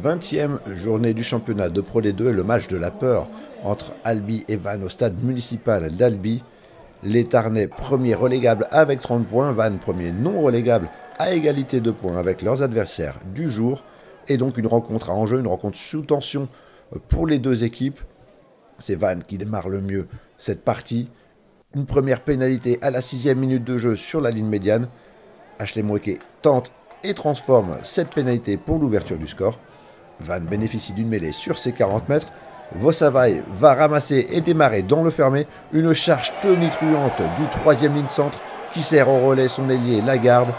20e journée du championnat de Pro D2 et le match de la peur entre Albi et Vannes au stade municipal d'Albi. Les Tarnais premiers relégables avec 30 points, Vannes premiers non relégables à égalité de points avec leurs adversaires du jour. Et donc une rencontre à enjeu, une rencontre sous tension pour les deux équipes. C'est Vannes qui démarre le mieux cette partie. Une première pénalité à la 6e minute de jeu sur la ligne médiane. Ashley Mweke tente et transforme cette pénalité pour l'ouverture du score. Vannes bénéficie d'une mêlée sur ses 40 mètres. Vosavaï va ramasser et démarrer dans le fermé une charge tonitruante du 3e ligne centre qui sert au relais son ailier Lagarde.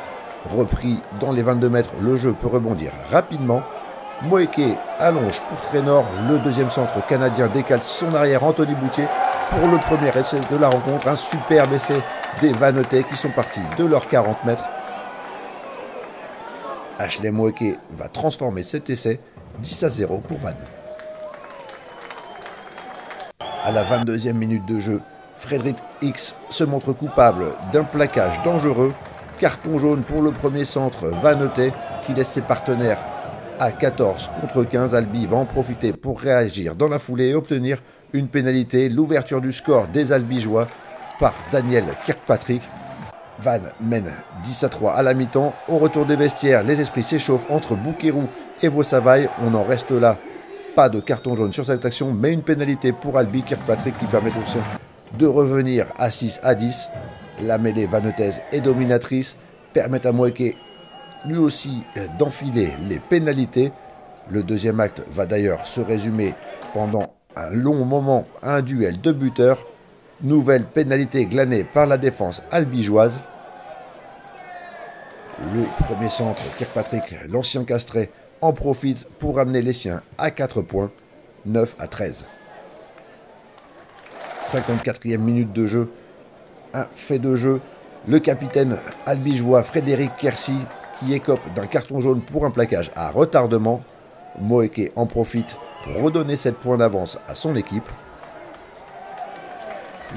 Repris dans les 22 mètres, le jeu peut rebondir rapidement. Mweke allonge pour Traynor. Le deuxième centre canadien décale son arrière Anthony Boutier pour le premier essai de la rencontre. Un superbe essai des Vannetais qui sont partis de leurs 40 mètres. Ashley Mweke va transformer cet essai 10-0 pour Vannes. À la 22e minute de jeu, Frédéric X se montre coupable d'un plaquage dangereux. Carton jaune pour le premier centre vannetais qui laisse ses partenaires à 14 contre 15. Albi va en profiter pour réagir dans la foulée et obtenir une pénalité. L'ouverture du score des Albigeois par Daniel Kirkpatrick. Vannes mène 10-3 à la mi-temps. Au retour des vestiaires, les esprits s'échauffent entre Bouquerou et Vosavaï. On en reste là. Pas de carton jaune sur cette action, mais une pénalité pour Albi. Kirkpatrick qui permet aussi de revenir à 6-10. La mêlée vannetaise est dominatrice, permet à Mweke lui aussi d'enfiler les pénalités. Le deuxième acte va d'ailleurs se résumer pendant un long moment à un duel de buteurs. Nouvelle pénalité glanée par la défense albigeoise. Le premier centre, Kirkpatrick, l'ancien castré, en profite pour ramener les siens à 4 points, 9-13. 54e minute de jeu. Un fait de jeu, le capitaine albigeois Frédéric Quercy qui écope d'un carton jaune pour un plaquage à retardement. Mweke en profite pour redonner 7 points d'avance à son équipe.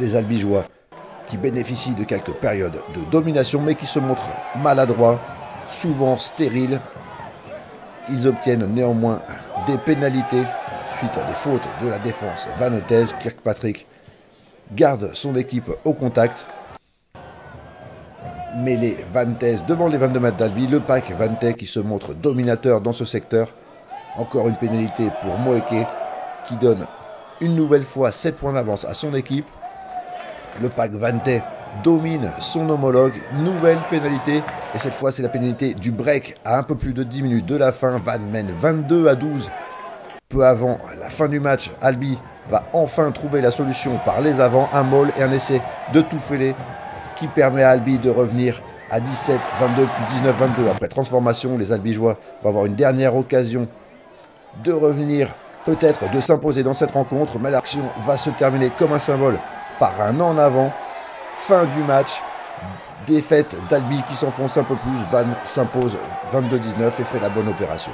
Les Albigeois qui bénéficient de quelques périodes de domination mais qui se montrent maladroits, souvent stériles. Ils obtiennent néanmoins des pénalités suite à des fautes de la défense vannetaise. Kirkpatrick garde son équipe au contact. Mêlée vannetaise devant les 22 mètres d'Albi. Le pack vannetais qui se montre dominateur dans ce secteur. Encore une pénalité pour Mweke qui donne une nouvelle fois 7 points d'avance à son équipe. Le pack vannetais domine son homologue. Nouvelle pénalité. Et cette fois c'est la pénalité du break à un peu plus de 10 minutes de la fin. Vannes mène 22-12. Peu avant la fin du match, Albi va enfin trouver la solution par les avants. Un maul et un essai de Touffelé qui permet à Albi de revenir à 17-22 puis 19-22. Après transformation, les Albigeois vont avoir une dernière occasion de revenir, peut-être de s'imposer dans cette rencontre. Mais l'action va se terminer comme un symbole par un en avant. Fin du match. Défaite d'Albi qui s'enfonce un peu plus. Vannes s'impose 22-19 et fait la bonne opération.